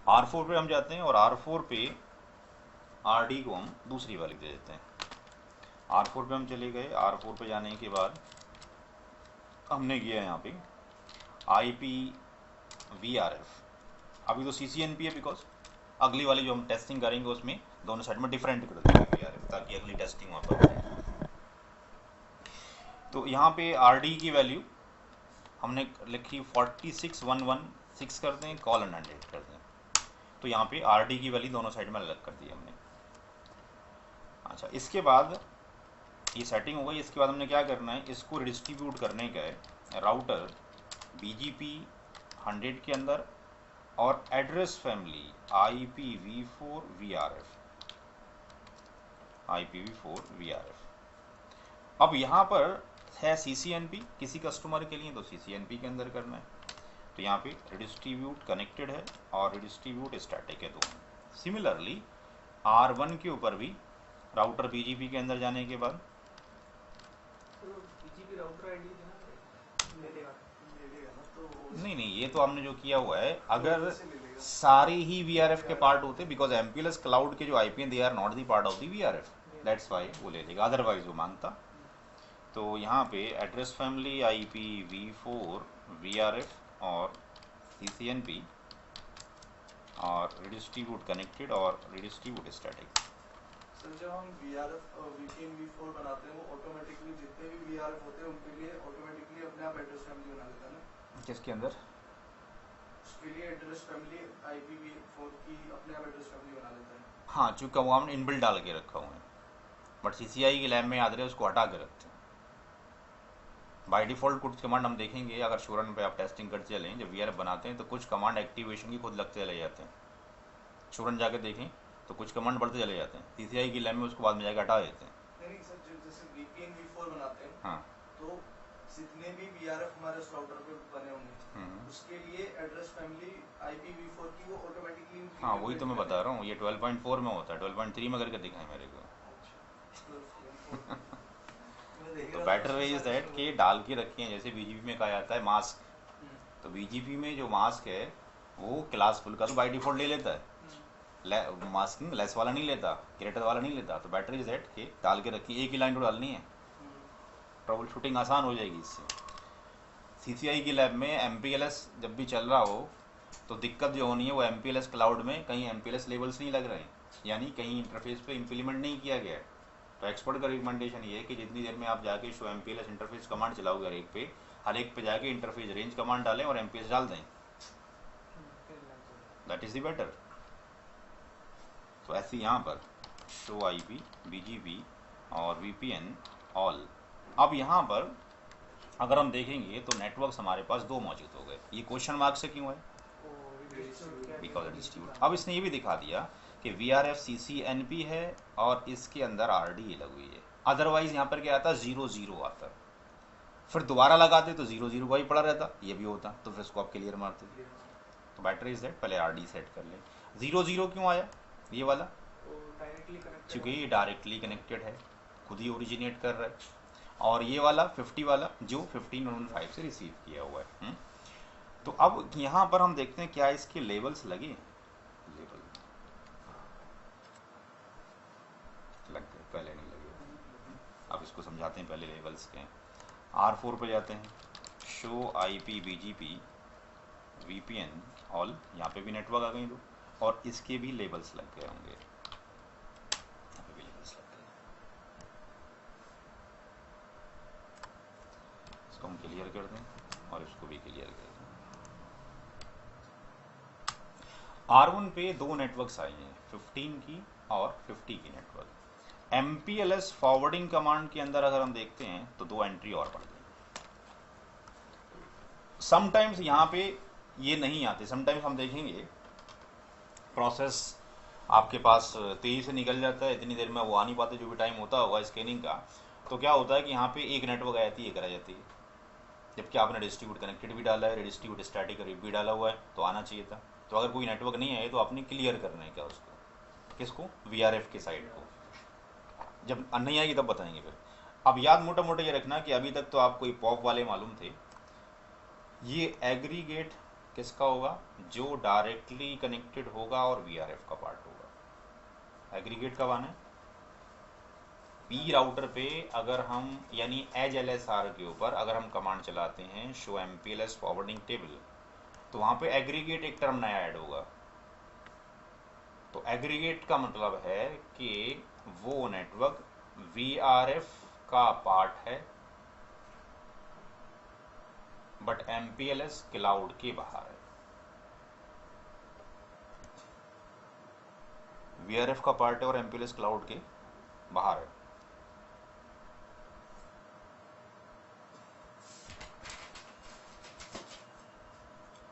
R4 पे हम जाते हैं और R4 पे RD को हम दूसरी वाली दे देते हैं। R4 पे हम चले गए। R4 पे जाने के बाद हमने किया यहाँ पे IPVRF। अभी तो CCNP है, बिकॉज अगली वाली जो हम टेस्टिंग करेंगे उसमें दोनों साइड में डिफरेंट कर देंगे VRF, ताकि अगली टेस्टिंग वहाँ पर हो। तो यहाँ पे RD की वैल्यू हमने लिखी 46116 कर दें, कॉलन 100 कर दें। तो यहाँ पे RD की वैल्यू दोनों साइड में अलग कर दी हमने। अच्छा, इसके बाद ये सेटिंग हो गई। इसके बाद हमने क्या करना है, इसको डिस्ट्रीब्यूट करने का है राउटर BGP 100 के अंदर और एड्रेस फैमिली IPv4 VRF। अब यहाँ पर है CCNP किसी कस्टमर के लिए, तो CCNP के अंदर करना है। तो यहाँ पे रिडिस्ट्रीब्यूट कनेक्टेड है और रिडिस्ट्रीब्यूट स्टैटिक है दोनों। सिमिलरली R1 के ऊपर भी राउटर BGP के अंदर जाने के बाद BGP राउटर आईडी ले लेगा ना, तो नहीं नहीं, ये तो हमने जो किया हुआ है, अगर सारे ही VRF के पार्ट होते, बिकॉज MPLS क्लाउड के जो IP हैं they are not the part of the VRF, that's why वो ले लेगा, अदरवाइज वो मांगता। तो यहाँ पे एड्रेस फैमिली IPv4 VRF और CCNP और रिडिस्ट्रीब्यूट कनेक्टेड और रिडिस्ट्रीब्यूट स्टैटिक। सर जब हम VRF VPN V4 बनाते हैं, वो ऑटोमेटिकली जितने भी VRF होते हैं उनके लिए ऑटोमेटिकली अपने आप एड्रेस फैमिली बना लेता है ना? किसके अंदर? उसके लिए एड्रेस फैमिली IPv4 की अपने आप एड्रेस फैमिली बना लेता है। हाँ, चूँकि वो हमने इनबिल्ट डाल के रखा हुआ है, बट CCI की लैब में याद रहे उसको हटा के रखते हैं। बाय डिफ़ॉल्ट कुछ कमांड हम देखेंगे, अगर शोरन पे आप टेस्टिंग करते चलें, जब VRF बनाते हैं तो कुछ कमांड एक्टिवेशन की खुद लगते चले जाते हैं। शोरन जाके देखें तो कुछ कमांड बढ़ते चले जाते हैं, CCI की लैब में उसको बाद में जाकर हटा देते हैं। नहीं सर, जैसे VPN V4 बनाते हैं, हाँ, तो जितने भी VRF हमारे उस राउटर पे बने होंगे उसके लिए एड्रेस फैमिली IPv4 की वो ऑटोमेटिकली। हाँ, वही तो मैं बता रहा हूँ, ये 12.4 में होता है, 12.3 में करके दिखाएं मेरे को। तो बेटर वे इज दैट कि डाल के रखें, जैसे BGP में कहा जाता है मास्क, तो BGP में जो मास्क है वो क्लास फुल का तो बाय डिफ़ॉल्ट ले लेता है, मास्किंग लेस वाला नहीं लेता, ग्रेटर वाला नहीं लेता। तो बेटर इज दैट कि डाल के रखिए, एक ही लाइन तो डालनी है, ट्रबल शूटिंग आसान हो जाएगी इससे। CCI की लैब में MPLS जब भी चल रहा हो तो दिक्कत जो होनी है वो MPLS क्लाउड में कहीं MPLS लेबल्स नहीं लग रहे हैं, यानी कहीं इंटरफेस पे इम्प्लीमेंट नहीं किया गया है। तो एक्सपर्ट का रिकमेंडेशन ये है कि जितनी देर में आप जाके शो MPLS इंटरफेस कमांड चलाओगे हर एक पे जाके इंटरफेस रेंज कमांड डालें और MPLS डाल दें, दैट इज़ द बेटर। तो ऐसे यहाँ पर शो IP BGP और VPN ऑल। अब यहाँ पर अगर हम देखेंगे तो नेटवर्क्स हमारे पास दो मौजूद हो गए। ये क्वेश्चन मार्क से क्यों है? Because distribute. अब इसने ये भी दिखा दिया कि VRF CCNP है और इसके अंदर RD लगी हुई है, अदरवाइज यहाँ पर क्या आता, 0 आता। फिर दोबारा लगाते तो 0 का ही पड़ा रहता, ये भी होता, तो फिर इसको आप क्लियर मारते। तो बेटर इज दैट पहले RD सेट कर लें। 0 क्यों आया ये वाला? चूँकि ये डायरेक्टली कनेक्टेड है, खुद ही ओरिजिनेट कर रहा है। और ये वाला 50 वाला जो 15.5 से रिसीव किया हुआ है। तो अब यहाँ पर हम देखते हैं क्या इसके लेबल्स लगे। लेबल लग गए, पहले नहीं लगे। अब इसको समझाते हैं पहले लेबल्स के। R4 पे जाते हैं, show IP BGP VPN all, यहाँ पे भी नेटवर्क आ गई दो, और इसके भी लेबल्स लग गए होंगे, यहाँ पे भी लेबल्स लग गए। इसको हम क्लियर कर दें और इसको भी क्लियर कर दें। R1 पे दो नेटवर्क्स आई हैं, 15 की और 50 की नेटवर्क। MPLS फॉरवर्डिंग कमांड के अंदर अगर हम देखते हैं तो दो एंट्री और बढ़ गई। समटाइम्स यहाँ पे ये नहीं आते, समटाइम्स हम देखेंगे प्रोसेस आपके पास तेज़ी से निकल जाता है, इतनी देर में वो आ नहीं पाते, जो भी टाइम होता होगा स्कैनिंग का। तो क्या होता है कि यहाँ पे एक नेटवर्क आ जाती है, एक रह जाती है, जबकि आपने डिस्ट्रीब्यूट कनेक्टेड भी डाला है, डिस्ट्रीब्यूट स्टैटिक भी डाला हुआ है, तो आना चाहिए था। तो अगर कोई नेटवर्क नहीं आए तो आपने क्लियर करना है क्या उसको, किसको? VRF के साइड को। जब नहीं आएगी तब बताएंगे फिर। अब याद मोटा मोटा ये रखना कि अभी तक तो आपको पॉप वाले मालूम थे, ये एग्रीगेट किसका होगा? जो डायरेक्टली कनेक्टेड होगा और VRF का पार्ट होगा। एग्रीगेट कब आना है? पी राउटर पे अगर हम यानी एज LSR के ऊपर अगर हम कमांड चलाते हैं शो MPLS फॉरवर्डिंग टेबल, तो वहाँ पे एग्रीगेट एक टर्म नया ऐड होगा। तो एग्रीगेट का मतलब है कि वो नेटवर्क VRF का पार्ट है बट MPLS क्लाउड के बाहर है। VRF का पार्ट है और MPLS क्लाउड के बाहर है।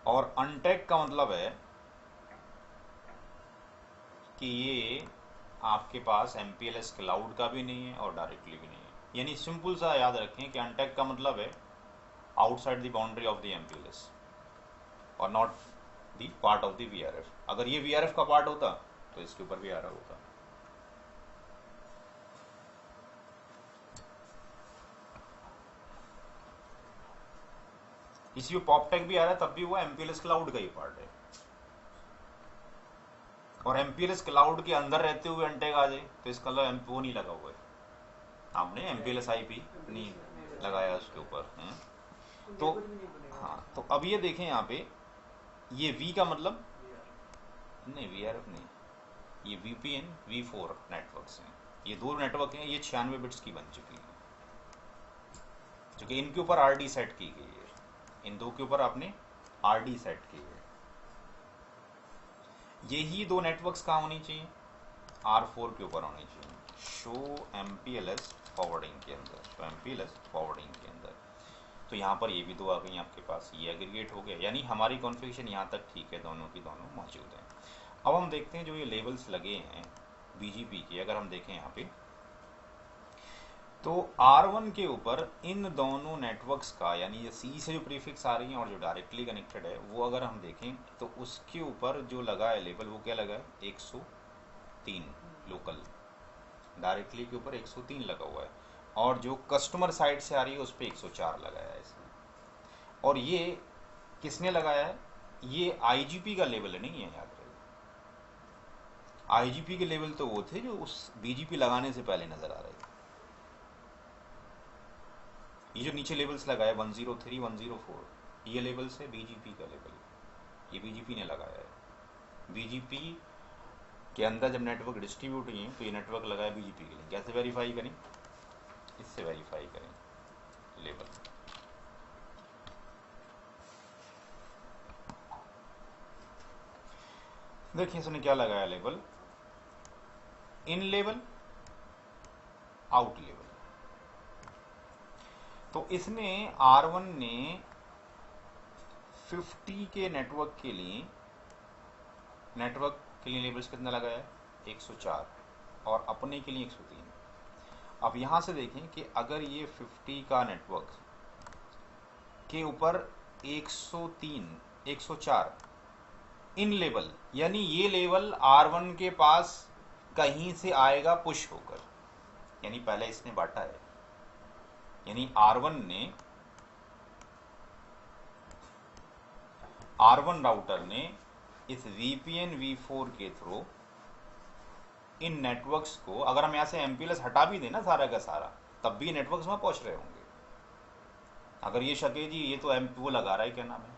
और अनटैग का मतलब है कि ये आपके पास MPLS क्लाउड का भी नहीं है और डायरेक्टली भी नहीं है। यानी सिंपल सा याद रखें कि अनटैग का मतलब है outside the boundary of the MPLS और not the part of the VRF। अगर ये VRF का पार्ट होता तो इसके ऊपर भी आ रहा होता। इसी में पॉपटैग भी आ रहा है तब भी वो MPLS क्लाउड का ही पार्ट है। और MPLS क्लाउड के अंदर रहते हुए अनटैग आ जाए तो इसका मतलब वो नहीं लगा हुआ है, आपने MPLS IP नहीं लगाया उसके ऊपर। तो हाँ, तो अब ये देखें यहाँ पे ये V का मतलब नहीं, VRF नहीं, ये VPN V4 नेटवर्क्स हैं। ये दो नेटवर्क हैं, ये 96 बिट्स की बन चुकी है, जो कि इनके ऊर RD सेट की गई है। इन दो के ऊपर आपने RD सेट की है। यही दो नेटवर्क्स कहाँ होनी चाहिए? R4 के ऊपर होनी चाहिए, शो MPLS फॉरवर्डिंग के अंदर, शो MPLS फॉरवर्डिंग के अंदर। तो यहाँ पर ये भी दो आ गई आपके पास, ये एग्रीगेट हो गया, यानी हमारी कॉन्फ़िगरेशन यहाँ तक ठीक है, दोनों की दोनों मौजूद हैं। अब हम देखते हैं जो ये लेबल्स लगे हैं BGP के, अगर हम देखें यहाँ पे तो R1 के ऊपर इन दोनों नेटवर्क्स का यानी ये C से जो प्रीफिक्स आ रही हैं और जो डायरेक्टली कनेक्टेड है वो अगर हम देखें तो उसके ऊपर जो लगा है लेबल वो क्या लगा है? 103 लोकल, डायरेक्टली के ऊपर 103 लगा हुआ है और जो कस्टमर साइड से आ रही है उस पर 104 लगाया है इसने। और ये किसने लगाया है? ये IGP का लेवल नहीं है, याद रहे। IGP के लेवल तो वो थे जो उस BGP लगाने से पहले नजर आ रहे थे। ये जो नीचे लेवल्स लगाए 103 104 ये लेवल्स है BGP का लेवल, ये BGP ने लगाया है। BGP के अंदर जब नेटवर्क डिस्ट्रीब्यूट हुई तो ये नेटवर्क लगाया BGP के लिए। कैसे वेरीफाई करें? इससे वेरीफाई करें लेवल। देखिए इसने क्या लगाया level, in level out level. तो इसने R1 ने 50 के नेटवर्क के लिए लेवल्स कितना लगाया है? 104 और अपने के लिए 103। अब यहाँ से देखें कि अगर ये 50 का नेटवर्क के ऊपर 103 104 इन लेवल, यानी ये लेवल R1 के पास कहीं से आएगा पुश होकर, यानी पहले इसने बांटा है, यानी R1 राउटर ने इस VPN V4 के थ्रू इन नेटवर्क्स को, अगर हम यहाँ से MPLS हटा भी देना सारा का सारा, तब भी नेटवर्क्स में पहुंच रहे होंगे। अगर ये शके जी ये तो वो लगा रहा है, क्या नाम है,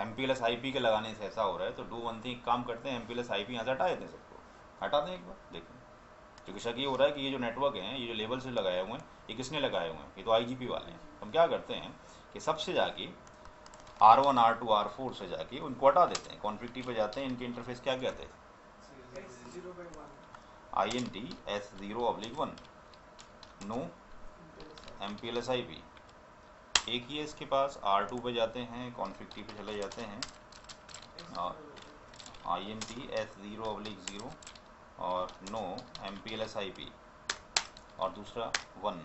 MPLS IP के लगाने से ऐसा हो रहा है, तो डू वन थिंग, काम करते हैं MPLS IP यहाँ से हटा देते हैं, सबको हटा दें एक बार देखें। क्योंकि शक ये हो रहा है कि ये जो नेटवर्क हैं, ये जो लेवल से लगाए हुए हैं, ये किसने लगाए हुए हैं? ये तो IGP वाले हैं। हम क्या करते हैं कि सबसे जाके R1 R2 R4 से जाके उनको हटा देते हैं, कॉन्फ्लिक्ट पे जाते हैं, इनके इंटरफेस क्या कहते हैं? INT S0/1 no MPLS IP। एक ही है इसके पास, R2 पे जाते हैं, कॉन्फ्लिक्ट पे चले जाते हैं और INT S0/0 और नो MPLS IP और दूसरा 1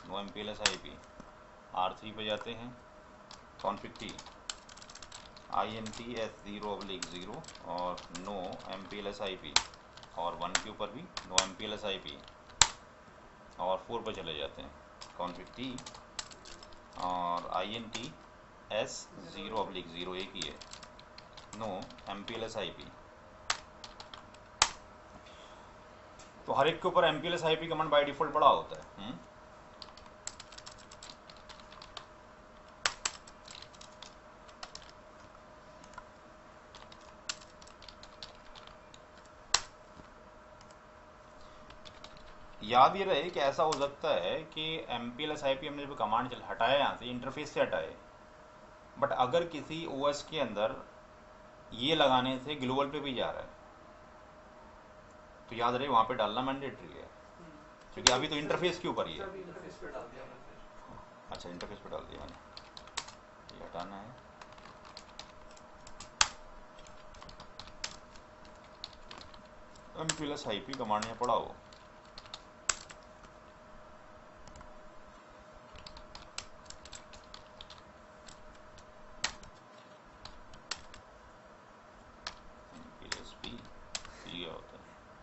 नो MPLS IP। R3 पे जाते हैं, कॉन्फ्लिक्ट INT S0/0 और नो MPLS IP और 1 के ऊपर भी नो MPLS IP और 4 पर चले जाते हैं, कॉन्फ्लिक्ट और INT S0/0 एक ही है, नो MPLS IP। तो हर एक के ऊपर MPLS IP command by default पड़ा होता है। याद ये रहे कि ऐसा हो सकता है कि MPLS IP हमने जब कमांड हटाया यहाँ से इंटरफेस से हटाए, बट अगर किसी OS के अंदर ये लगाने से ग्लोबल पे भी जा रहा है तो याद रहे वहाँ पे डालना मैंडेटरी है, क्योंकि अभी तो इंटरफेस के ऊपर ही है। अभी इंटरफेस पे डाल दिया मैंने फिर। अच्छा, इंटरफेस पे डाल दिया मैंने, ये हटाना है। MPLS IP कमांड में पड़ा हो, होता है।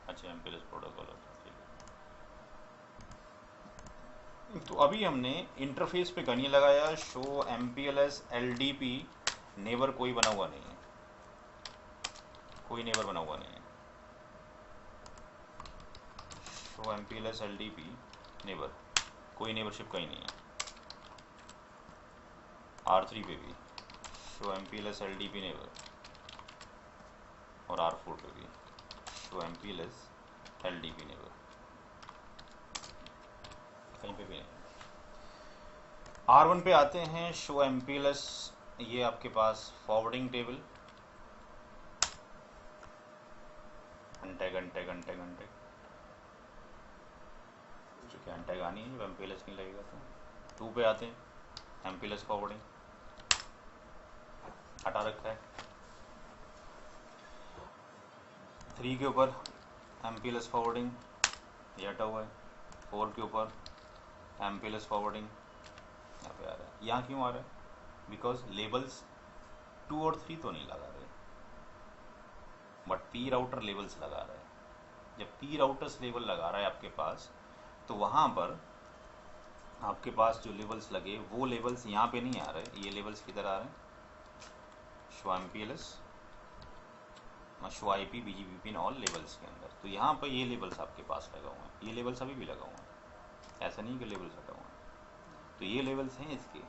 अच्छा, MPLS प्रोटोकॉल होता है, ठीक है। तो अभी हमने इंटरफेस पे गनी लगाया, शो MPLS LDP नेबर कोई बना हुआ नहीं है, कोई नेबर बना हुआ नहीं है। शो MPLS LDP नेबर, कोई नेबरशिप कहीं नहीं है। R3 पे भी शो MPLS LDP नेबर, और R4 पे भी शो MPLS LDP नेबर, कहीं पे भी नहीं। R1 पे आते हैं, शो MPLS, ये आपके पास forwarding table, untag untag untag untag, चूँकि अनटैग आनी है, जब MPLS नहीं लगेगा तो। 2 पे आते हैं, MPLS फॉरवर्डिंग हटा रखा है। 3 के ऊपर MPLS फॉरवर्डिंग, ये हटा हुआ है। 4 के ऊपर MPLS फॉरवर्डिंग यहाँ पे आ रहा है। यहाँ क्यों आ रहा है? बिकॉज लेबल्स 2 और 3 तो नहीं लगा रहे, बट P राउटर लेबल्स लगा रहा है। जब P राउटर्स लेबल लगा रहा है आपके पास, तो वहाँ पर आपके पास जो लेबल्स लगे वो लेबल्स यहाँ पे नहीं आ रहे। ये लेबल्स किधर आ रहे हैं? Show MPLS, show IP, BGP in all labels के अंदर। तो यहाँ पर ये लेबल्स आपके पास लगा हुआ है, ये लेबल्स अभी भी लगा हुआ है, ऐसा नहीं कि लेबल्स हटा हुआ है। तो ये लेबल्स हैं इसके,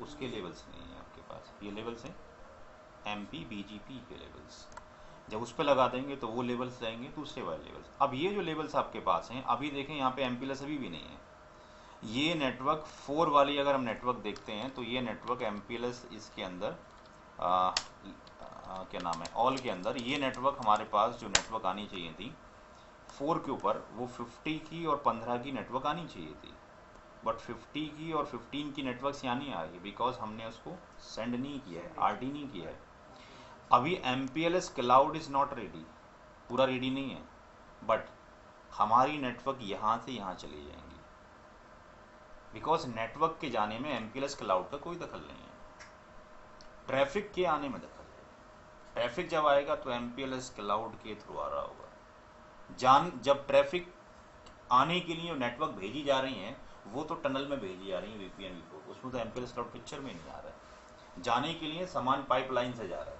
उसके लेबल्स नहीं है आपके पास। ये लेबल्स हैं MP BGP के लेबल्स। जब उस पर लगा देंगे तो वो लेबल्स जाएंगे दूसरे वाले लेबल्स। अब ये जो लेबल्स आपके पास हैं, अभी देखें यहाँ पे MPLS अभी भी नहीं है। ये नेटवर्क 4 वाली अगर हम नेटवर्क देखते हैं तो ये नेटवर्क MPLS इसके अंदर क्या नाम है, ऑल के अंदर ये नेटवर्क हमारे पास जो नेटवर्क आनी चाहिए थी 4 के ऊपर, वो 50 की और 15 की नेटवर्क आनी चाहिए थी। बट 50 की और 15 की नेटवर्क्स यहाँ नहीं आ रही, बिकॉज हमने उसको सेंड नहीं किया है, RT नहीं किया है। अभी MPLS cloud is not ready, पूरा रेडी नहीं है, बट हमारी नेटवर्क यहाँ से यहाँ चली जाएंगी, बिकॉज नेटवर्क के जाने में MPLS क्लाउड का कोई दखल नहीं है, ट्रैफिक के आने में दखल है। ट्रैफिक जब आएगा तो MPLS क्लाउड के थ्रू आ रहा होगा। जब ट्रैफिक आने के लिए नेटवर्क भेजी जा रही हैं, वो तो टनल में भेजी जा रही है VPN को, उसमें तो MPLS क्लाउड पिक्चर में नहीं आ रहा है। जाने के लिए सामान पाइपलाइन से जा रहा है,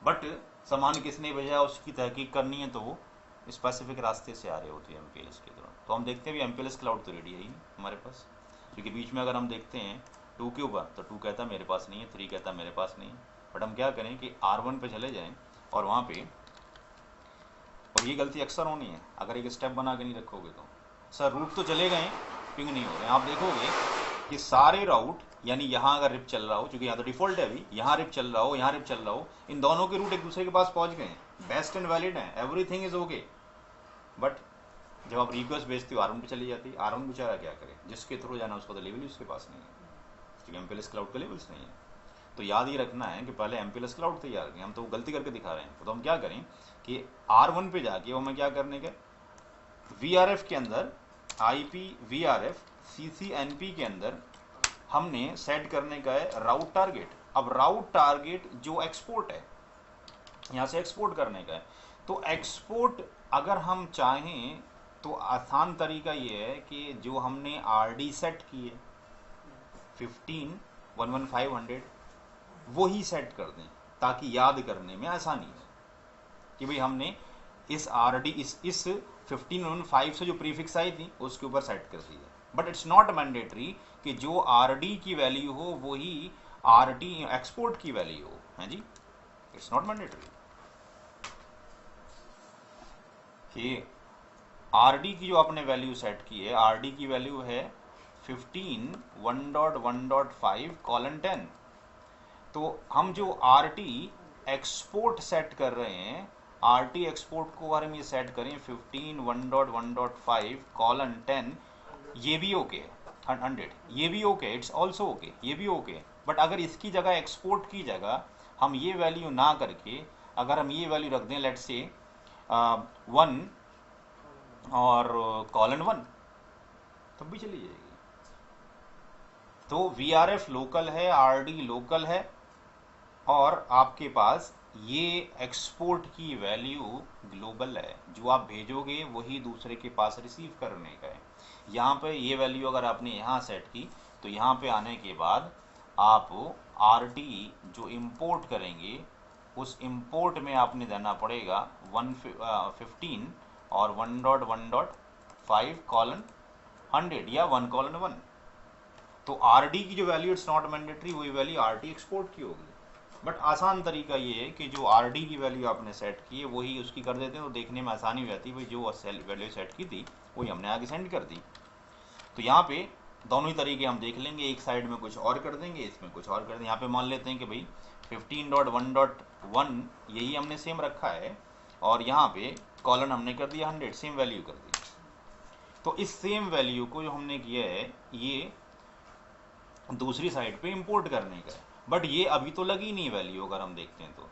बट सामान किसने भेजा उसकी तहकीक करनी है, तो वो स्पेसिफिक रास्ते से आ रहे होते हैं MPLS के दौरान। तो हम देखते हैं भी MPLS क्लाउड तो रेडी है ही हमारे पास, क्योंकि बीच में अगर हम देखते हैं 2 के ऊपर तो 2 कहता मेरे पास नहीं है, 3 कहता मेरे पास नहीं है। बट हम क्या करें कि R1 पे चले जाएं और वहाँ पे, और ये गलती अक्सर होनी है अगर एक स्टेप बना के नहीं रखोगे तो। सर रूट तो चले गए, पिंग नहीं हो रहे। आप देखोगे कि सारे राउट, यानी यहाँ अगर रिप चल रहा हो, क्योंकि यहाँ तो डिफॉल्ट है अभी, यहाँ रिप चल रहा हो, यहाँ रिप चल रहा हो, इन दोनों के रूट एक दूसरे के पास पहुँच गए हैं, बेस्ट एंड वैलिड है, एवरीथिंग इज ओके। बट जब आप रिक्वेस्ट भेजते हो R1 पे चली जाती है, R1 बेचारा क्या करे, जिसके थ्रू जाना उसको तो लेवल ही उसके पास नहीं है, क्योंकि MPLS क्लाउड के लेवल्स नहीं है। तो याद ही रखना है कि पहले MPLS क्लाउड तैयार करें, हम तो गलती करके दिखा रहे हैं। तो हम क्या करें कि R1 पे जाके वो हमें क्या करने के, VRF के अंदर IPVRF CCNP के अंदर हमने सेट करने का है राउट टारगेट। अब राउट टारगेट जो एक्सपोर्ट है, यहाँ से एक्सपोर्ट करने का है। तो एक्सपोर्ट अगर हम चाहें तो आसान तरीका ये है कि जो हमने RD सेट किए 15 11500 वो ही सेट कर दें ताकि याद करने में आसानी हो कि भाई हमने इस RD इस 1515 से जो प्रीफिक्स आई थी उसके ऊपर सेट कर दिया। बट इट्स नॉट मैंडेटरी कि जो RD की वैल्यू हो वही RT एक्सपोर्ट की वैल्यू हो, है जी, इट्स नॉट मैंडेटरी कि RD की जो आपने वैल्यू सेट की है, RD की वैल्यू है 15.1.1.5:10। तो हम जो RT एक्सपोर्ट सेट कर रहे हैं, RT एक्सपोर्ट को अगर हम ये सेट करें 15.1.1.5:10, ये भी ओके है, 100 ये भी ओके, इट्स ऑल्सो ओके, ये भी ओके। बट अगर इसकी जगह एक्सपोर्ट की जगह हम ये वैल्यू ना करके अगर हम ये वैल्यू रख दें लेट्स से 1 और :1 तब भी चली जाएगी। तो VRF लोकल है, RD लोकल है, और आपके पास ये एक्सपोर्ट की वैल्यू ग्लोबल है, जो आप भेजोगे वही दूसरे के पास रिसीव करने का है। यहाँ पे ये वैल्यू अगर आपने यहाँ सेट की तो यहाँ पे आने के बाद आप RT जो इंपोर्ट करेंगे उस इंपोर्ट में आपने देना पड़ेगा 15 और 1.1.5:100 या 1:1। तो RD की जो वैल्यू इट्स नॉट मैंडेटरी वही वैल्यू RT एक्सपोर्ट की होगी। बट आसान तरीका ये है कि जो RD की वैल्यू आपने सेट की है वही उसकी कर देते हैं, तो देखने में आसानी हो जाती है, भाई जो वैल्यू सेट की थी वही हमने आगे सेंड कर दी। तो यहाँ पे दोनों ही तरीके हम देख लेंगे, एक साइड में कुछ और कर देंगे, इसमें कुछ और कर देंगे। यहाँ पे मान लेते हैं कि भाई 15.1.1 यही हमने सेम रखा है और यहाँ पे कॉलन हमने कर दिया 100, सेम वैल्यू कर दी। तो इस सेम वैल्यू को जो हमने किया है ये दूसरी साइड पे इंपोर्ट करने का है। बट ये अभी तो लगी नहीं वैल्यू, अगर हम देखते हैं तो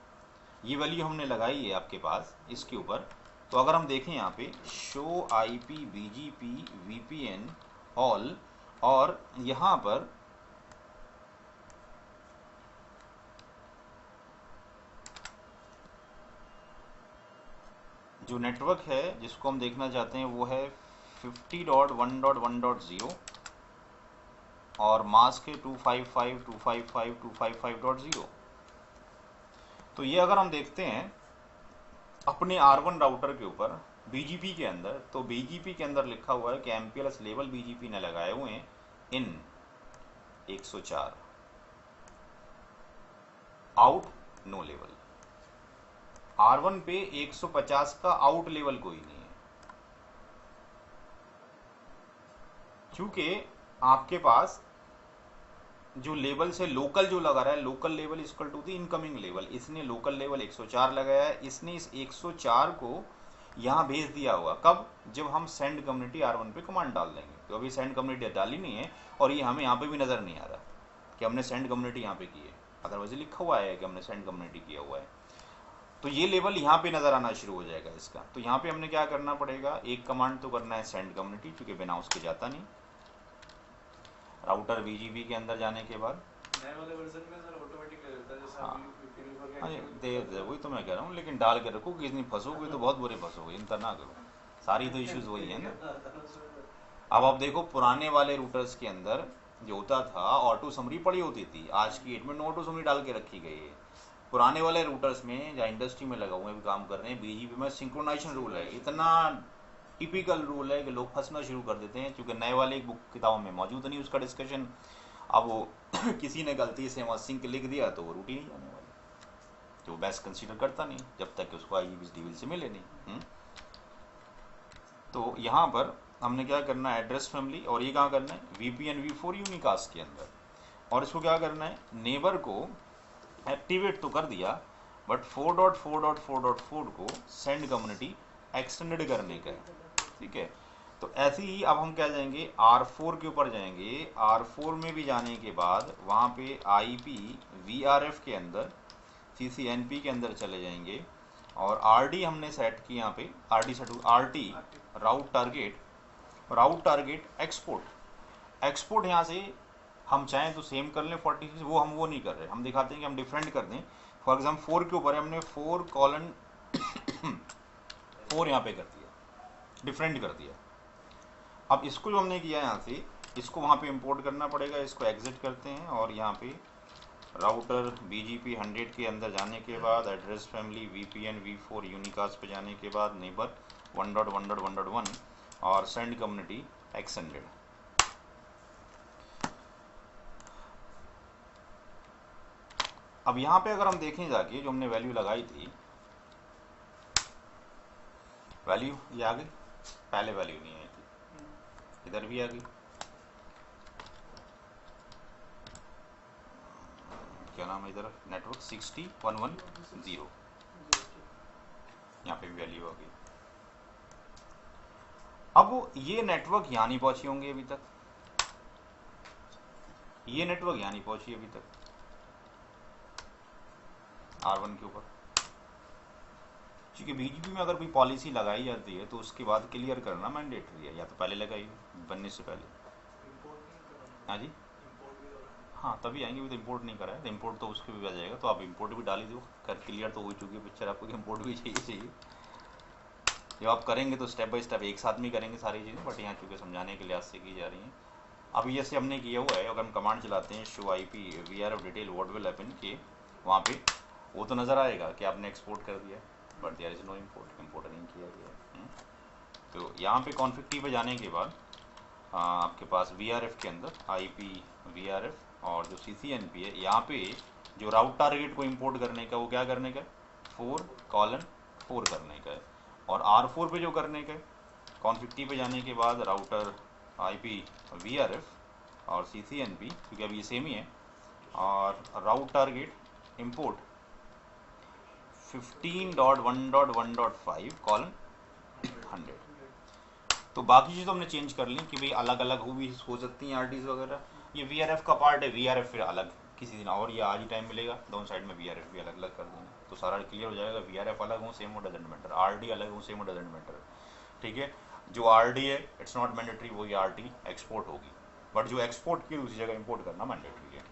ये वैल्यू हमने लगाई है आपके पास इसके ऊपर। तो अगर हम देखें यहाँ पे show IP BGP VPN all, और यहाँ पर जो नेटवर्क है जिसको हम देखना चाहते हैं वो है 50.1.1.0 और मास्क है 255.255.255.0। तो ये अगर हम देखते हैं अपने R1 राउटर के ऊपर BGP के अंदर, तो BGP के अंदर लिखा हुआ है कि MPLS लेवल BGP ने लगाए हुए हैं इन 104, आउट नो लेवल। R1 पे 150 का आउट लेवल कोई नहीं है, क्योंकि आपके पास जो लेवल से लोकल जो लगा रहा है, local level equal to the incoming level, इसने लोकल लेवल 104 लगाया है। इसने इस 104 को यहाँ भेज दिया हुआ कब, जब हम सेंड कम्युनिटी R1 पे कमांड डाल देंगे। तो अभी सेंड कम्युनिटी डाली नहीं है और ये हमें यहाँ पे भी नज़र नहीं आ रहा कि हमने सेंड कम्युनिटी यहाँ पे की है, अदरवाइज लिखा हुआ है कि हमने सेंड कम्युनिटी किया हुआ है। तो ये लेवल यहाँ पे नज़र आना शुरू हो जाएगा इसका। तो यहाँ पे हमने क्या करना पड़ेगा, एक कमांड तो करना है सेंड कम्युनिटी, क्योंकि बिना उसके जाता नहीं राउटर BGP के अंदर जाने के बाद। नए वाले वर्जन में सर ऑटोमेटिक ले लेता है, जैसे हाँ। हाँ दे वही तो मैं कह रहा हूँ, लेकिन डाल के रखो कि इतनी फंसोगे तो बहुत बुरे फंसोगे, इनका ना करो, सारी तो इश्यूज वही है ना। अब आप देखो पुराने वाले रूटर्स के अंदर जो होता था ऑटो समरी पड़ी होती थी, आज की डेट में नो ऑटो समरी डाल के रखी गई है। पुराने वाले रूटर्स में जहाँ इंडस्ट्री में लगा हुए भी काम कर रहे हैं BGP में सिंक्रोनाइजेशन रूल है, इतना टिपिकल रूल है कि लोग फंसना शुरू कर देते हैं, क्योंकि नए वाले बुक किताबों में मौजूद नहीं उसका डिस्कशन। अब वो किसी ने गलती से वहाँ सिंक लिख दिया तो वो रूट ही नहीं जाने वाले, तो वो बेस्ट कंसीडर करता नहीं जब तक कि उसको IPv4 से मिले नहीं। तो यहाँ पर हमने क्या करना है, एड्रेस फैमिली, और ये कहाँ करना है VPN v4 यूनिकास्ट के अंदर, और इसको क्या करना है नेबर को एक्टिवेट तो कर दिया, बट 4.4.4.4 को सेंड कम्युनिटी एक्सटेंडेड करने का है, ठीक है। तो ऐसे ही अब हम क्या जाएंगे R4 के ऊपर जाएंगे, R4 में भी जाने के बाद वहाँ पे IP VRF के अंदर CCNP के अंदर चले जाएंगे, और RD हमने सेट की यहाँ पे RT राउट टारगेट एक्सपोर्ट यहाँ से हम चाहें तो सेम कर लें 46, वो नहीं कर रहे, हम दिखाते हैं कि हम डिफरेंट कर दें। फॉर एग्जाम्पल 4 के ऊपर हमने 4:4 यहाँ पे कर दिया, डिफरेंट कर दिया। अब इसको जो हमने किया यहाँ से, इसको वहाँ पे इंपोर्ट करना पड़ेगा, इसको एग्जिट करते हैं और यहाँ पे राउटर BGP 100 के अंदर जाने के बाद address family VPN V4 unicast पे जाने के बाद नेबर 1.1.1.1 और सेंड कम्युनिटी एक्सटेंडेड। अब यहाँ पे अगर हम देखें जाके जो हमने वैल्यू लगाई थी, वैल्यू ये आ गई, पहले वैल्यू नहीं आई थी, इधर भी आ गई, क्या नाम है इधर, नेटवर्क 60110, यहाँ पे भी वैल्यू आ गई। अब ये नेटवर्क यहाँ नहीं पहुंची होंगे अभी तक, ये नेटवर्क यहाँ नहीं पहुंची अभी तक R1 के ऊपर, क्योंकि BGP में अगर कोई पॉलिसी लगाई जाती है तो उसके बाद क्लियर करना मैंडेटरी है, या तो पहले लगाई बनने से पहले। हाँ जी, हाँ तभी आएंगे, भी तो इम्पोर्ट नहीं करा है तो इम्पोर्ट तो उसके भी आ जाएगा, तो आप इम्पोर्ट भी डाल ही दो, कर क्लियर तो हो चुकी है पिक्चर, आपको इम्पोर्ट भी चाहिए। जब आप करेंगे तो स्टेप बाय स्टेप एक साथ में करेंगे सारी चीज़ें, बट यहाँ चूँकि समझाने के लिहाज से की जा रही हैं। अब जैसे हमने किया हुआ है, अगर हम कमांड चलाते हैं show IP VRF detail what will happen के, वहाँ पे वो तो नज़र आएगा कि आपने एक्सपोर्ट कर दिया, but there is no import, import नहीं किया गया। तो यहाँ पे कॉन्फ़िग पे जाने के बाद आपके पास VRF के अंदर IP VRF और जो CCNP है, यहाँ पे जो राउट टारगेट को इम्पोर्ट करने का, वो क्या करने का, 4:4 करने का है, और R4 पे जो करने का है, कॉन्फ़िग पे जाने के बाद राउटर IP VRF और CCNP, क्योंकि अभी ये सेम ही है, और राउट टारगेट इम्पोर्ट 15.1.1.5:100। तो बाकी चीज़ तो हमने चेंज कर ली कि भाई अलग अलग हो सकती हैं RTs वगैरह, ये VRF का पार्ट है, VRF फिर अलग किसी दिन, और ये आज ही टाइम मिलेगा, दोनों साइड में VRF भी अलग अलग कर देंगे तो सारा क्लियर हो जाएगा। VRF अलग हो सेम हो डजेंट मैटर, RD अलग हो सेम हो डजेंट मैटर, ठीक है। जो RD है इट्स नॉट मैंडेटरी, वही RT एक्सपोर्ट होगी, बट जो एक्सपोर्ट की उसी जगह इम्पोर्ट करना मैंडेटरी है।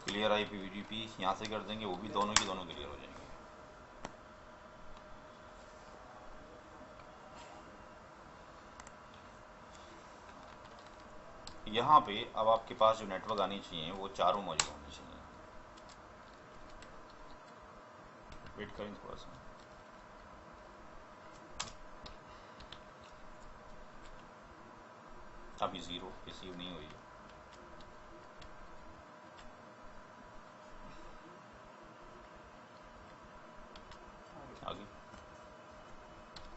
क्लियर IP BGP यहाँ से कर देंगे, वो भी दोनों की दोनों क्लियर हो जाएंगे। यहाँ पे अब आपके पास जो नेटवर्क आनी चाहिए वो चारों मौजूद होनी चाहिए। वेट करें थोड़ा सा, अभी 0 रिसीव नहीं हुई, आगे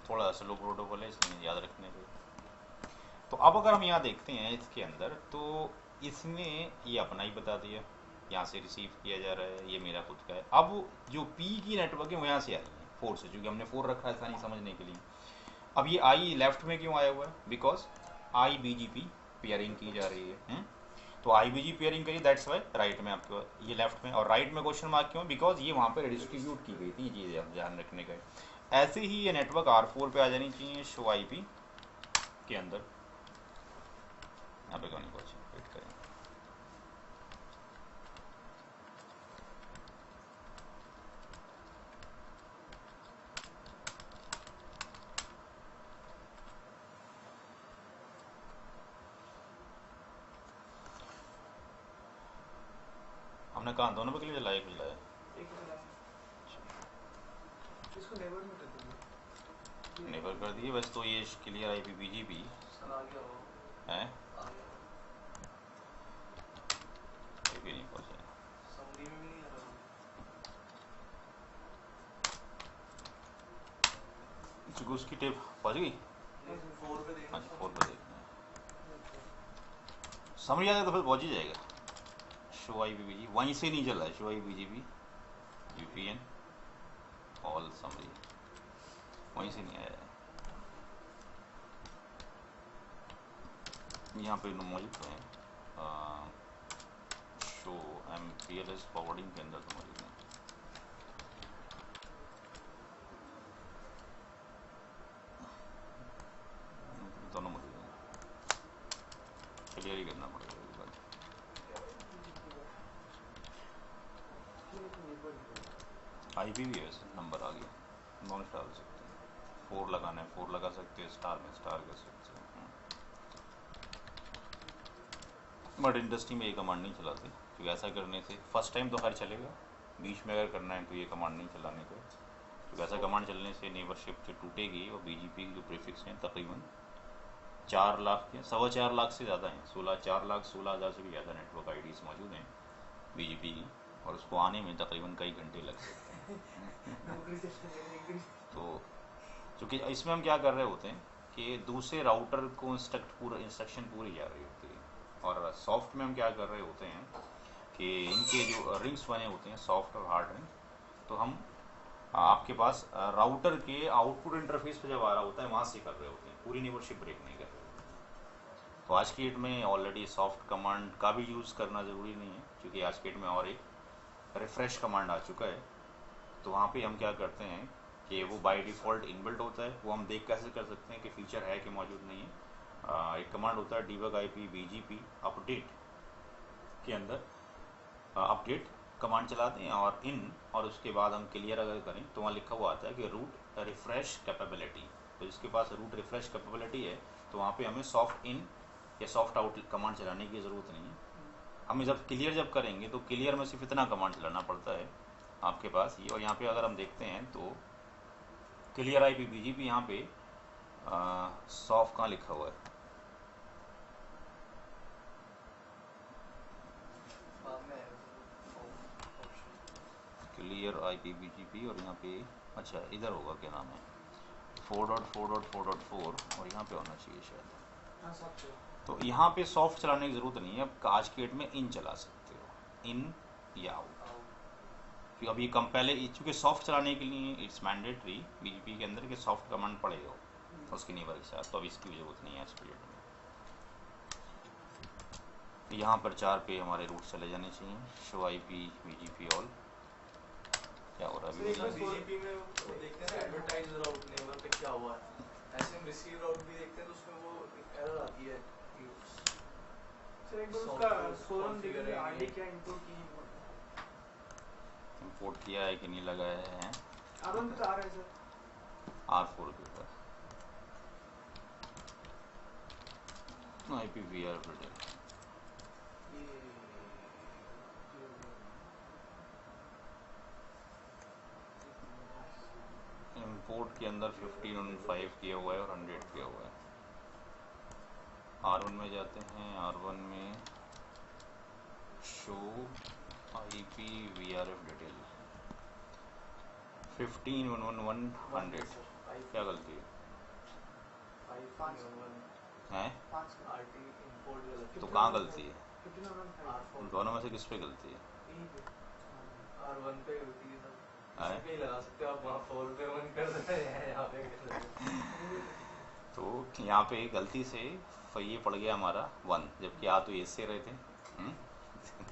थोड़ा स्लो प्रोटोकॉल है इसलिए याद रखने को। तो अब अगर हम यहाँ देखते हैं इसके अंदर, तो इसमें ये अपना ही बता दिया, यहाँ से रिसीव किया जा रहा है, ये मेरा खुद का है। अब जो P की नेटवर्क है वो यहाँ से आ रही है 4 से, क्योंकि हमने 4 रखा है आसानी समझने के लिए। अब ये I लेफ्ट में क्यों आया हुआ है, बिकॉज IBGP पेयरिंग की जा रही है। तो IBGP पेयरिंग करिए, दैट्स वाई राइट में आपको ये लेफ्ट में, और राइट में क्वेश्चन मार्क क्यों, बिकॉज ये वहाँ पर डिस्ट्रीब्यूट की गई थी, ये ध्यान रखने का है। ऐसे ही ये नेटवर्क R4 पे आ जानी चाहिए शो IP के अंदर, यहाँ पे क्यों नहीं पहुंची, वेट करें। हमने कहा दोनों पे क्लियर लाइक मिला है, एक मिनट, इसको नेबर में कर दीजिए, नेबर कर दिए बस। तो ये क्लियर IP BGP सर आ गया हो, है, आ गया, ये भी नहीं पहुंचा, समरी में भी नहीं आ रहा। चूँकि उसकी टिप पहुंच गई, नहीं 4 पे देखना, अच्छा 4 पे देखना है, समझ आएगा तो फिर पहुंच ही जाएगा। शो IP BGP वहीं से नहीं चला है, show IP BGP VPN all summary वहीं से नहीं आया है, यहाँ पे मौजूद तो है शो MPLS फॉरवर्डिंग के अंदर तो मौजूद है। दोनों मौजूद हैं, क्लियर ही करना पड़ेगा ये बात। IP भी है, नंबर आ गया, नॉन डाल सकते हैं, 4 लगाना है 4 लगा सकते हैं, स्टार में स्टार कर सकते हैं। बट इंडस्ट्री में ये कमांड नहीं चलाते, क्योंकि ऐसा करने से फर्स्ट टाइम तो खैर चलेगा, बीच में अगर करना है तो ये कमांड नहीं चलाने को, क्योंकि ऐसा कमांड चलने से नेबरशिप जो टूटेगी और बीजीपी की जो प्रीफिक्स हैं तकरीबन 4 लाख के 4.25 लाख से ज़्यादा हैं, 4,16,00,000 से भी ज़्यादा नेटवर्क आईडीज़ मौजूद हैं बीजीपी की, और उसको आने में तकरीबन कई घंटे लग सकते हैं। तो चूँकि इसमें हम क्या कर रहे होते हैं कि दूसरे राउटर को इंस्ट्रक्शन पूरी जा रही होती है, और सॉफ्ट में हम क्या कर रहे होते हैं कि इनके जो रिंग्स बने होते हैं सॉफ्ट और हार्ड रिंग, तो हम आपके पास राउटर के आउटपुट इंटरफेस पे जब आ रहा होता है वहाँ से कर रहे होते हैं, पूरी नेबरशिप ब्रेक नहीं कर रहे होते हैं। तो आज की डेट में ऑलरेडी सॉफ्ट कमांड का भी यूज़ करना ज़रूरी नहीं है, क्योंकि आज की डेट में और एक रिफ़्रेश कमांड आ चुका है। तो वहाँ पे हम क्या करते हैं कि वो बाय डिफ़ॉल्ट इनबिल्ट होता है, वो हम देख कैसे कर सकते हैं कि फ़ीचर है कि मौजूद नहीं है। एक कमांड होता है debug IP BGP अपडेट के अंदर अपडेट कमांड चलाते हैं, और इन और उसके बाद हम क्लियर अगर करें तो वहाँ लिखा हुआ आता है कि रूट रिफ्रेश कैपेबिलिटी। तो जिसके पास रूट रिफ्रेश कैपेबिलिटी है तो वहाँ पे हमें सॉफ्ट इन या सॉफ्ट आउट कमांड चलाने की ज़रूरत नहीं है। हमें जब करेंगे तो क्लियर में सिर्फ इतना कमांड चलाना पड़ता है आपके पास ये। और यहाँ पे अगर हम देखते हैं तो क्लियर IP BGP यहाँ पे सॉफ्ट कहाँ लिखा हुआ है, क्लियर IP BGP, और यहाँ पे अच्छा इधर होगा, क्या नाम है 4.4.4.4, और यहाँ पे होना चाहिए शायद। तो यहाँ पे सॉफ्ट चलाने की ज़रूरत नहीं है, अब आज के डेट में इन चला सकते हो, इन या आउट, क्योंकि अब ये कम पहले चूँकि सॉफ्ट चलाने के लिए इट्स मैंडेटरी BGP के अंदर कि सॉफ्ट कमांड पड़ेगा उसके नेबर के साथ, तो अब इसकी ज़रूरत नहीं है आज के डेट में। यहाँ पर 4 पे हमारे रूट चले जाने चाहिए, शो IP BGP ऑल। क्या हो रहा है अभी बीजीपी में वो देखते हैं ना एडवर्टाइज राउट नेबर पे क्या हुआ है, ऐसे हम रिसीव राउट भी देखते हैं तो उसमें वो एक एरर आती है कि सर एक बार उसका फोरम देखिए आईडी क्या इनपुट की इंपोर्ट किया है कि नहीं लगाया है, आरन पे तो आ रहा है सर, R4 के ऊपर IPVR इंपोर्ट के अंदर 15 किया हुआ है और 100 किया हुआ है। R1 में जाते हैं, R1 में शो IPVRF डिटेल 15.1.1.100, क्या गलती है? तो कहाँ गलती है? दोनों में से किस पे गलती है? R1 पे गलती है सर, इसी पे ही लगा सकते हो आप, वहाँ 4 पे 1 कर सकते हैं, यहाँ पे कर सकते हैं। तो यहाँ पे गलती से ये पड़ गया हमारा 1, जबकि आ तो ये से रहे थे,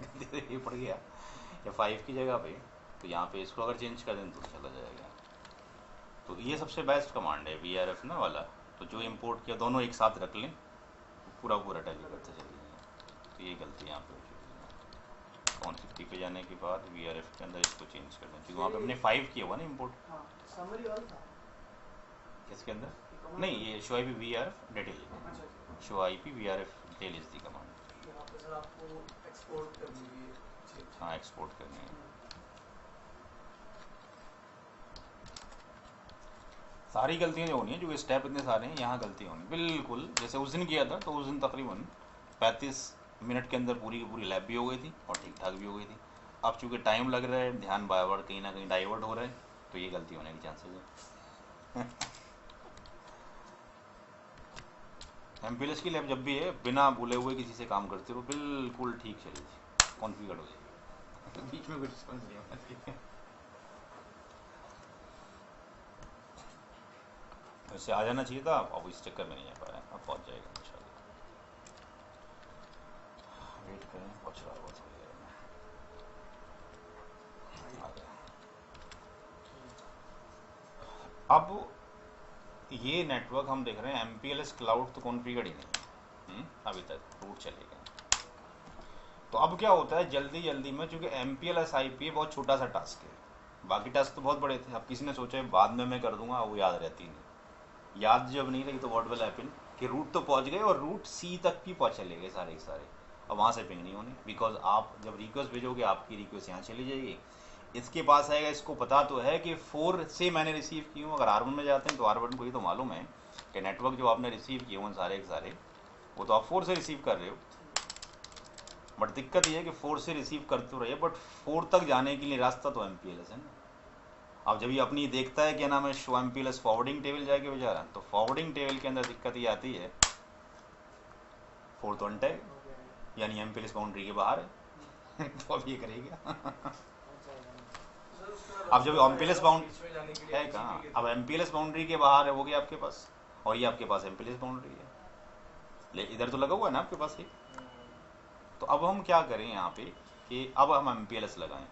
गलती से ये पड़ गया या 5 की जगह पे, तो यहाँ पे इसको अगर चेंज कर दें तो चला जाएगा। तो ये सबसे बेस्ट कमांड है VRF ना वाला, तो जो इंपोर्ट किया दोनों एक साथ रख लें, पूरा टैली करते चलिए। तो ये गलती यहाँ पे हो चुकी है। कॉन्फिग पे जाने के बाद VRF के अंदर इसको चेंज कर दें, क्योंकि वहाँ पे हमने 5 किया हुआ ना इम्पोर्ट। समरी वाला था किसके अंदर? नहीं, ये show IP VRF detail, show IP VRF detail is the command. यहाँ पे सर आपको एक्सपोर्ट करनी है, हाँ एक्सपोर्ट करनी है। सारी गलतियाँ जो होनी है, जो स्टेप इतने सारे हैं यहाँ गलती होनी बिल्कुल, जैसे उस दिन किया था तो उस दिन तकरीबन 35 मिनट के अंदर पूरी की पूरी लैब भी हो गई थी और ठीक ठाक भी हो गई थी। अब चूँकि टाइम लग रहा है, ध्यान बार बार कहीं ना कहीं डाइवर्ट हो रहा है, तो ये गलती होने के चांसेस है। MPLS की लैब जब भी है बिना भूले हुए किसी से काम करते रहो, बिल्कुल ठीक चलेगी, कॉन्फ़िगर हो जाएगी, बीच में कुछ रिस्पॉन्स नहीं होना चाहिए। वैसे आ जाना चाहिए था, अब इस चक्कर में नहीं आ पाया, अब पहुंच जाएगा इंशाल्लाह। वेट करें, पहुंच रहा होगा थोड़ी देर में, आ गया। अब ये नेटवर्क हम देख रहे हैं MPLS क्लाउड तो कॉन्फ़िगर ही नहीं है अभी तक, रूट चले गए। तो अब क्या होता है जल्दी जल्दी में, चूँकि MPLS IP बहुत छोटा सा टास्क है, बाकी टास्क तो बहुत बड़े थे। अब किसी ने सोचा बाद में मैं कर दूंगा, वो याद रहती नहीं, याद जब नहीं रही तो व्हाट विल हैपन कि रूट तो पहुंच गए और रूट C तक भी पहुँच चले गए सारे के सारे, और वहाँ से पिंग नहीं होनी, बिकॉज आप जब रिक्वेस्ट भेजोगे आपकी रिक्वेस्ट यहाँ चली जाएगी, इसके पास आएगा, इसको पता तो है कि 4 से मैंने रिसीव की हूँ। अगर R1 में जाते हैं तो R1 को ही तो मालूम है कि नेटवर्क जो आपने रिसीव किए हैं सारे के सारे वो तो आप 4 से रिसीव कर रहे हो। बट दिक्कत ये है कि 4 से रिसीव कर तो रहे, बट 4 तक जाने के लिए रास्ता तो MPLS है ना। अब जब ये अपनी देखता है क्या नाम है शो MPLS फॉरवर्डिंग टेबल जाके बेचारा, तो फॉरवर्डिंग टेबल के अंदर दिक्कत ये आती है 4 तो अनटैग यानी MPLS बाउंड्री के बाहर है तो अब ये करेगा अब जब MPLS बाउंड्री है कहाँ, अब MPLS बाउंड्री के बाहर है वो गया आपके पास, और ये आपके पास MPLS बाउंड्री है, इधर तो लगा हुआ है ना आपके पास ही। तो अब हम क्या करें यहाँ पे कि अब हम MPLS लगाएं,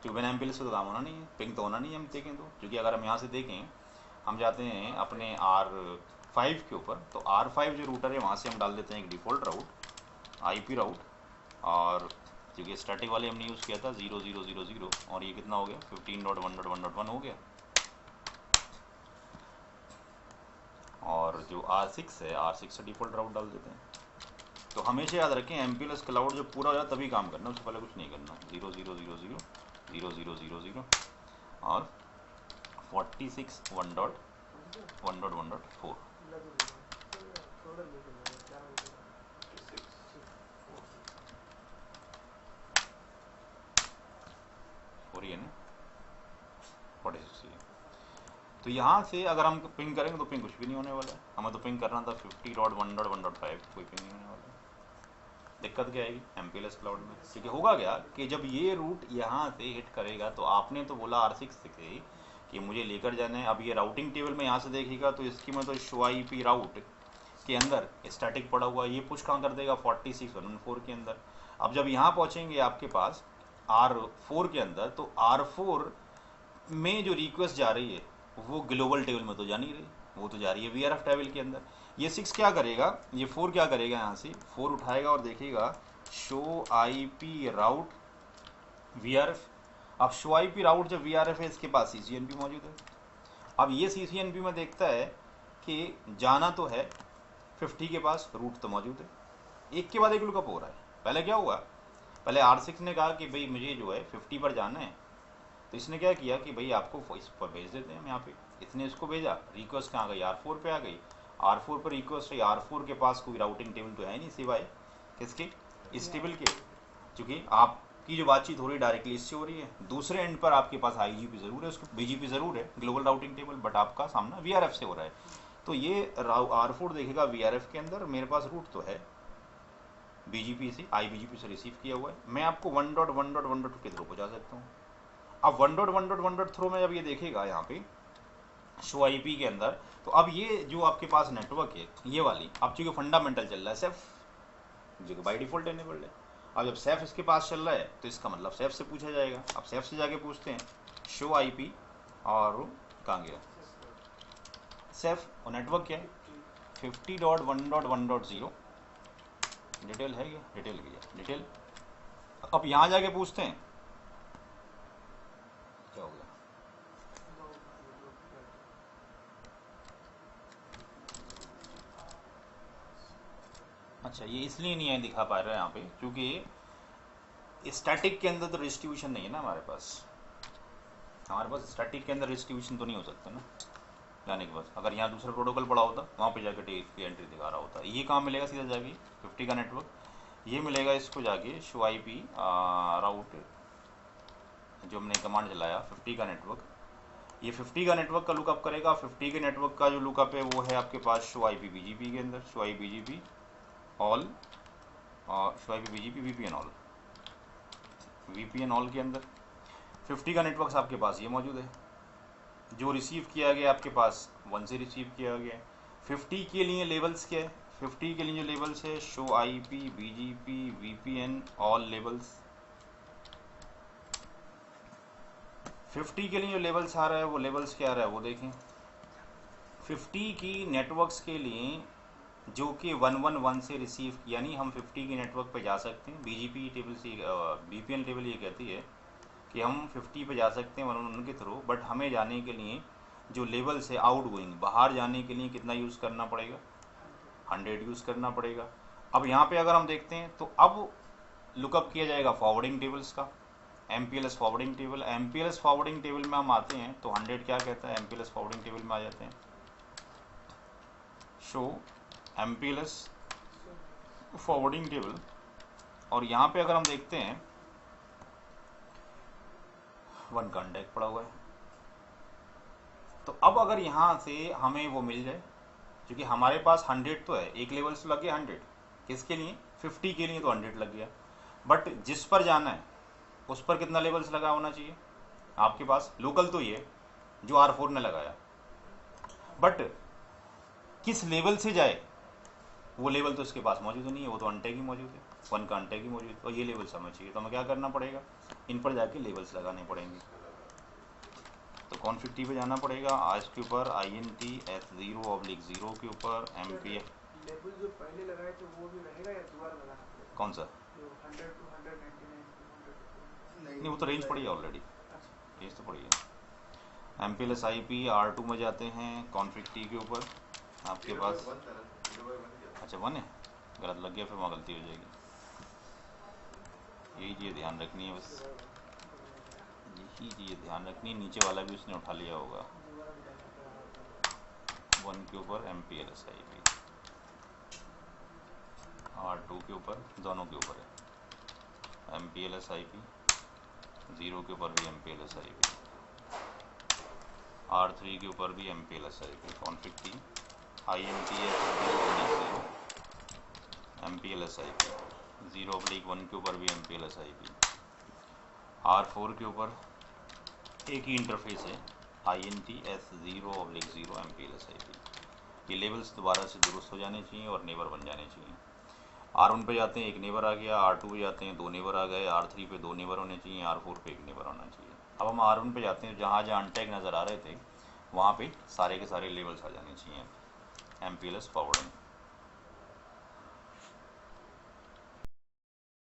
क्योंकि बिना MPLS से तो काम होना नहीं है, पिंग तो होना नहीं है। हम देखें तो क्योंकि अगर हम यहाँ से देखें, हम जाते हैं अपने R5 के ऊपर, तो R5 जो रूटर है वहाँ से हम डाल देते हैं एक डिफ़ॉल्ट राउट IP राउट, और क्योंकि स्टैटिक वाले हमने यूज़ किया था 0000 और ये कितना हो गया 15.1.1.1 हो गया। और जो R6 है R6 से डिफ़ॉल्ट राउट डाल देते हैं। तो हमेशा याद रखें MPLS क्लाउड जब पूरा हो जाए तभी काम करना, उससे पहले कुछ नहीं करना। 0000 0000 और 46 1.1.1.4 हो रही है ना 46। तो यहाँ से अगर हम पिंग करेंगे तो पिंग कुछ भी नहीं होने वाला है। हमें तो पिंग करना था 50.1.1.5, कोई पिंग नहीं होने वाला है। दिक्कत क्या आएगी MPLS क्लाउड में, क्योंकि होगा क्या कि जब ये रूट यहाँ से हिट करेगा तो आपने तो बोला R6 से कि मुझे लेकर जाना है। अब ये राउटिंग टेबल में यहाँ से देखेगा तो इसकी में तो शो IP राउट के अंदर स्टैटिक पड़ा हुआ, ये पुश कहाँ कर देगा 46.1.4 के अंदर। अब जब यहाँ पहुँचेंगे आपके पास R4 के अंदर, तो R4 में जो रिक्वेस्ट जा रही है वो ग्लोबल टेबल में तो जा नहीं रही, वो तो जा रही है VRF टेबल के अंदर। ये 6 क्या करेगा, ये 4 क्या करेगा, यहाँ से 4 उठाएगा और देखेगा शो IP राउट VRF। अब शो IP राउट जब VRF है इसके पास CCNP मौजूद है। अब ये CCNP में देखता है कि जाना तो है 50 के पास, रूट तो मौजूद है, एक के बाद एक लुकअप हो रहा है। पहले क्या हुआ, पहले R6 ने कहा कि भाई मुझे जो है 50 पर जाना है, तो इसने क्या किया कि भाई आपको इस पर भेज देते हैं हम यहाँ पे, इसने इसको भेजा, रिक्वेस्ट कहाँ गई R4 पे आ गई, R4 पर रिक्वेस्ट है, R4 के पास कोई राउटिंग टेबल तो है नहीं सिवाय किसके, इस टेबल के, क्योंकि आपकी जो बातचीत हो रही है डायरेक्टली इससे हो रही है। दूसरे एंड पर आपके पास IGP ज़रूर है, उसको BGP ज़रूर है, ग्लोबल राउटिंग टेबल, बट आपका सामना VRF से हो रहा है। तो ये R4 देखेगा VRF के अंदर मेरे पास रूट तो है BGP से, IBGP से रिसीव किया हुआ है, मैं आपको 1.1.1.2 के थ्रू पहुँचा सकता हूँ। अब 1.1.1.3 में जब ये देखेगा यहाँ पे शो IP के अंदर, तो अब ये जो आपके पास नेटवर्क है ये वाली, अब चूँकि फंडामेंटल चल रहा है सेफ, जो कि बाई डिफ़ॉल्ट एनेबल्ड है। अब जब सेफ इसके पास चल रहा है तो इसका मतलब सेफ से पूछा जाएगा। अब सेफ से जाके पूछते हैं शो IP, और कहाँ गया सेफ, और नेटवर्क क्या है 50.1.1.0, डिटेल है क्या, डिटेल गया डिटेल। अब यहाँ जाके पूछते हैं क्या हो गया, अच्छा ये इसलिए नहीं है दिखा पा रहा है यहाँ पे क्योंकि स्टैटिक के अंदर तो डिस्ट्रीब्यूशन नहीं है ना हमारे पास स्टैटिक के अंदर डिस्ट्रीब्यूशन तो नहीं हो सकता ना जाने के बाद। अगर यहाँ दूसरा प्रोटोकॉल पड़ा होता वहाँ पे जाके टेक की एंट्री दिखा रहा होता। ये कहाँ मिलेगा सीधा जाके 50 का नेटवर्क, ये मिलेगा इसको जाके शो IP राउट जो हमने कमांड चलाया 50 का नेटवर्क, ये 50 का नेटवर्क का लुकअप करेगा। 50 के नेटवर्क का जो लुकअप है वो है आपके पास शो IP BGP के अंदर, show IP BGP all, show IP BGP VPN all, VPN all के अंदर 50 का नेटवर्क आपके पास ये मौजूद है। जो रिसीव किया गया आपके पास 1 से रिसीव किया गया। 50 के लिए लेवल्स क्या है, 50 के लिए जो लेवल्स है show IP BGP VPN all levels. 50 के लिए जो लेवल्स आ रहा है वो लेवल्स क्या आ रहा है वो देखें। 50 की नेटवर्क्स के लिए जो कि 111 से रिसीव, यानी हम 50 की नेटवर्क पे जा सकते हैं। BGP टेबल से VPN टेबल ये कहती है कि हम 50 पे जा सकते हैं 111 के थ्रू, बट हमें जाने के लिए जो लेवल से आउट गोइंग बाहर जाने के लिए कितना यूज़ करना पड़ेगा 100 यूज़ करना पड़ेगा। अब यहाँ पे अगर हम देखते हैं तो अब लुकअप किया जाएगा फॉरवर्डिंग टेबल्स का, MPLS forwarding table. MPLS forwarding table में हम आते हैं तो 100 क्या कहता है, MPLS फॉरवर्डिंग टेबल में आ जाते हैं, शो MPLS फॉरवर्डिंग टेबल। और यहाँ पे अगर हम देखते हैं 1 कॉन्टैक्ट पड़ा हुआ है, तो अब अगर यहाँ से हमें वो मिल जाए, क्योंकि हमारे पास 100 तो है, एक लेवल से लग गया 100, किसके लिए 50 के लिए तो 100 लग गया, बट जिस पर जाना है उस पर कितना लेवल्स लगा होना चाहिए आपके पास, लोकल तो ये जो R4 ने लगाया, बट किस लेवल से जाए वो लेवल तो इसके पास मौजूद नहीं है, वो तो अनटैग ही मौजूद है, 1 का अनटैग ही मौजूद है, और ये लेवल्स हमें चाहिए, तो हमें क्या करना पड़ेगा, इन पर जाके लेवल्स लगाने पड़ेंगे। तो कॉन्फिग टी पे जाना पड़ेगा, आज के ऊपर INT S0/0 के ऊपर MPF। लेवल जो पहले लगाए थे वो भी रहेगा या दोबारा लगाना पड़ेगा? कौन सा? जो 100 to 199 to 100 नहीं, वो तो रेंज पड़ी है ऑलरेडी, रेंज तो पड़ी है। MPLS IP R2 में जाते हैं, कॉन्फिग टी के ऊपर आपके पास, अच्छा 1 है, गलत लग गया फिर वहाँ गलती हो जाएगी, यही चीज़ ध्यान रखनी है, बस यही चीज़ ध्यान रखनी है, नीचे वाला भी उसने उठा लिया होगा, 1 के ऊपर MPLS IP, R2 के ऊपर, दोनों के ऊपर है MPLS IP, 0 के ऊपर भी MPLS IP, R3 के ऊपर भी MPLS IP, config T INT S0/0 MPLS IP, 0/1 के ऊपर भी MPLS IP, R4 के ऊपर एक ही इंटरफेस है, INT S0/0 MPLS IP। ये लेवल्स दोबारा से दुरुस्त हो जाने चाहिए और नेबर बन जाने चाहिए। R1 पे जाते हैं, एक नेबर आ गया, R2 पे जाते हैं, 2 नेबर आ गए, R3 पे 2 नेबर होने चाहिए, R4 पे 1 नेबर होना चाहिए। अब हम R1 पे जाते हैं, जहाँ जहाँ अनटैग नज़र आ रहे थे वहाँ पे सारे के सारे लेवल्स आ जाने चाहिए MPLS फॉरवर्डिंग।